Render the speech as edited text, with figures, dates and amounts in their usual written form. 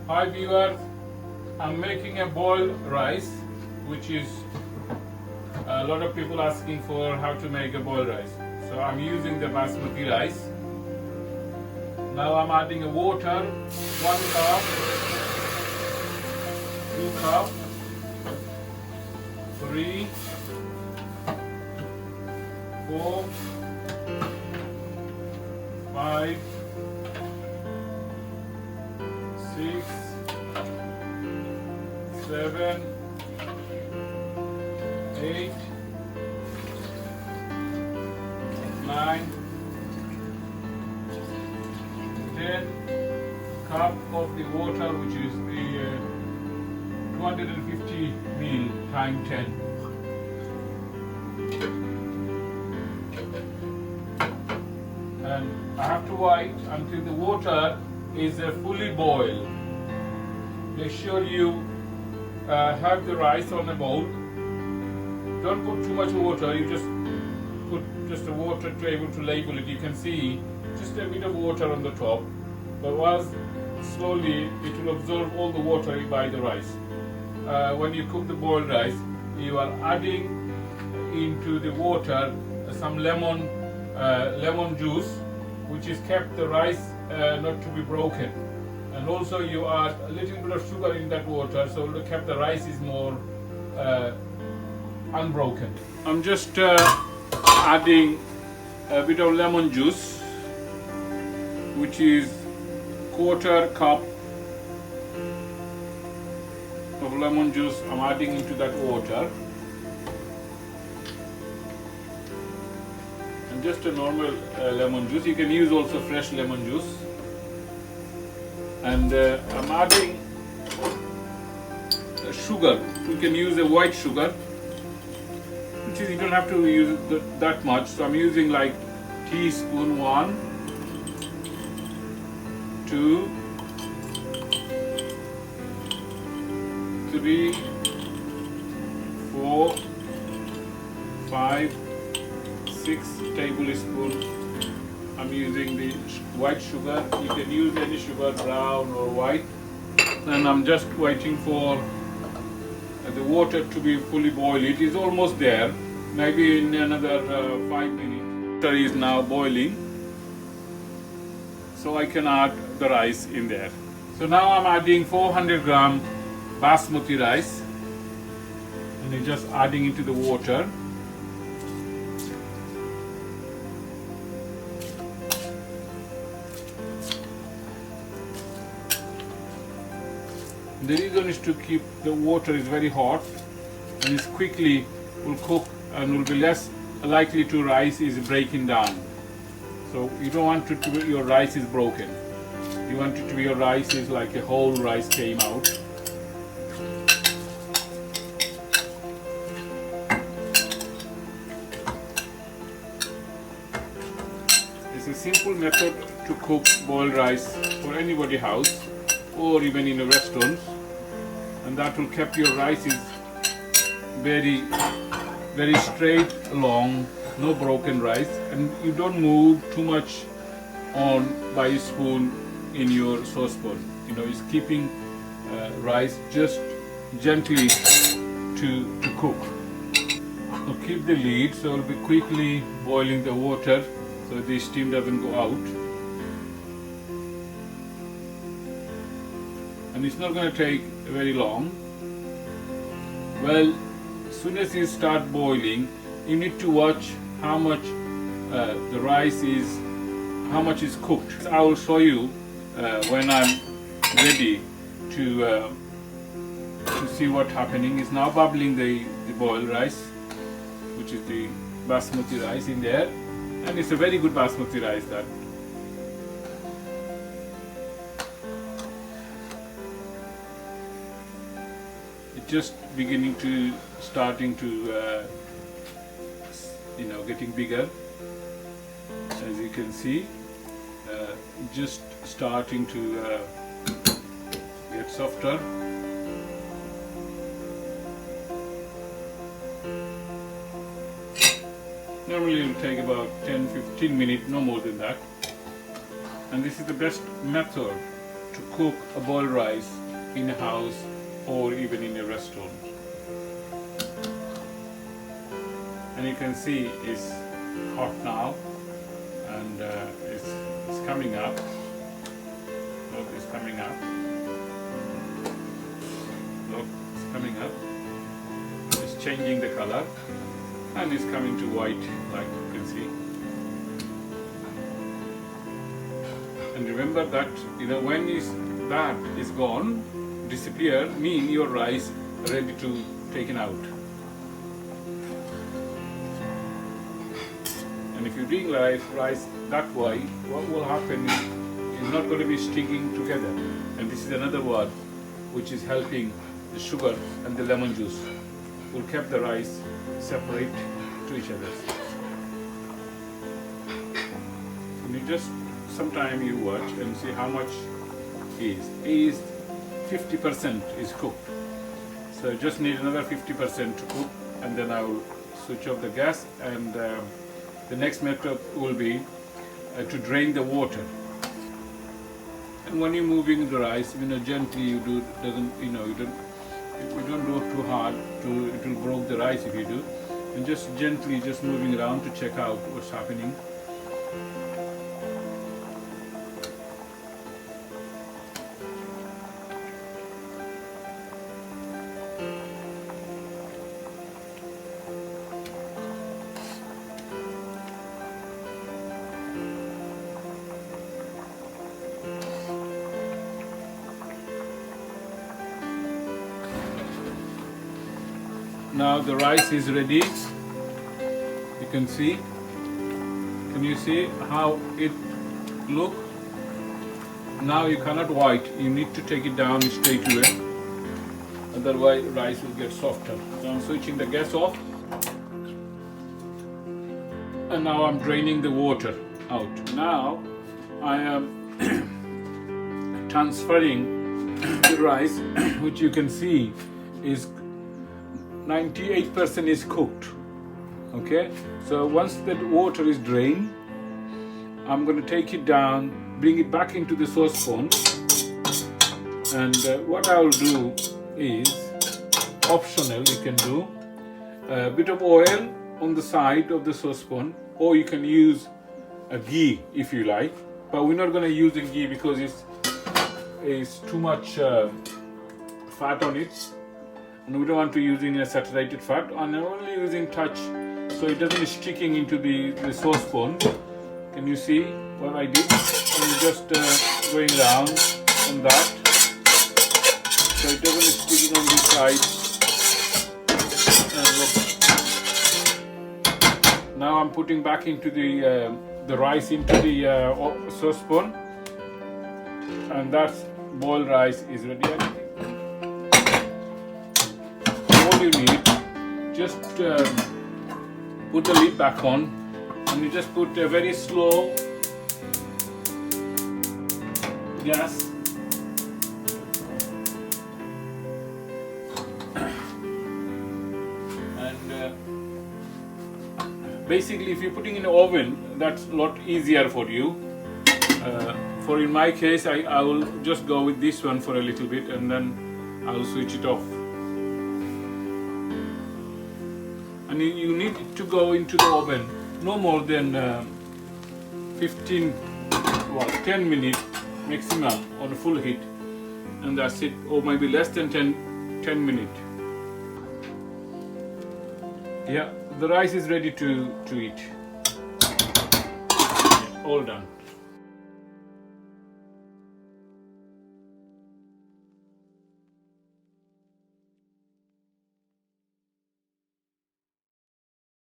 Hi viewers, I'm making a boiled rice, which is a lot of people asking for how to make a boiled rice. So I'm using the Basmati rice. Now I'm adding a water, 1 cup, 2 cup, 3, 4, 5, 6, 7, 8, 9, 10 cup of the water, which is the 250 ml times 10. And I have to wait until the water is fully boiled. Make sure you have the rice on a bowl. Don't put too much water, you just put just the water to able to label it. You can see just a bit of water on the top, but once slowly it will absorb all the water by the rice. When you cook the boiled rice, you are adding into the water some lemon juice, which is kept the rice not to be broken, and also you add a little bit of sugar in that water, so to keep the rice is more unbroken. I'm just adding a bit of lemon juice, which is 1/4 cup of lemon juice. I'm adding into that water, and just a normal lemon juice. You can use also fresh lemon juice. And I'm adding sugar. You can use a white sugar, which is, you don't have to use that much. So I'm using like teaspoon 1, 2, 3, 4, 5, 6 tablespoons. I'm using the white sugar. You can use any sugar, brown or white. And I'm just waiting for the water to be fully boiled. It is almost there. Maybe in another 5 minutes. Water is now boiling, so I can add the rice in there. So now I'm adding 400 gram Basmati rice, and I'm just adding into the water. The reason is to keep the water is very hot, and it quickly will cook and will be less likely to rice is breaking down. So you don't want it to be your rice is broken. You want it to be your rice is like a whole rice came out. It's a simple method to cook boiled rice for anybody house or even in a restaurant, and that will keep your rice is very straight along, no broken rice, and you don't move too much on by a spoon in your saucepan. You know, it's keeping rice just gently to cook. So keep the lid, so it'll be quickly boiling the water so the steam doesn't go out. And it's not going to take very long. Well, as soon as you start boiling, you need to watch how much the rice is, how much is cooked. I will show you when I'm ready to see what's happening. It's now bubbling the boiled rice, which is the Basmati rice in there, and it's a very good Basmati rice that. Just beginning to starting to getting bigger, as you can see, just starting to get softer. Normally it will take about 10-15 minutes, no more than that. And this is the best method to cook a boiled rice in a house or even in a restaurant. And you can see it's hot now, and it's coming up. Look, it's coming up. Look, it's coming up. It's changing the color, and it's coming to white, like you can see. And remember that, when that is gone, disappear, mean your rice ready to taken out. And if you're doing rice that way, what will happen is it's not going to be sticking together. And this is another word which is helping the sugar and the lemon juice will keep the rice separate to each other. And you just sometime you watch and see how much is 50% is cooked. So just need another 50% to cook, and then I will switch off the gas, and the next method will be to drain the water. And when you're moving the rice, gently you do, you don't do it too hard, it will break the rice if you do. And just gently just moving around to check out what's happening. Now the rice is ready. You can see. Can you see how it look? Now you cannot white. You need to take it down straight away. Otherwise rice will get softer. So I'm switching the gas off. And now I'm draining the water out. Now I am transferring the rice, which you can see is 98% is cooked. Okay, so once the water is drained, I'm going to take it down, bring it back into the saucepan, and what I will do is optional. You can do a bit of oil on the side of the saucepan, or you can use a ghee if you like, but we're not going to use the ghee because it's too much fat on it. And we don't want to using a saturated fat, and I'm only using touch so it doesn't sticking into the saucepan. Can you see what I did? I'm just going around on that so it doesn't sticking on this side. And look. Now I'm putting back into the rice into the saucepan, and that's boiled rice is ready. You need just put the lid back on, and you just put a very slow gas, and basically if you're putting in the oven, that's a lot easier for you. For in my case, I will just go with this one for a little bit, and then I will switch it off. And you need to go into the oven no more than 10 minutes maximum on full heat, and that's it, or maybe less than 10 minutes. Yeah, the rice is ready to eat. All done.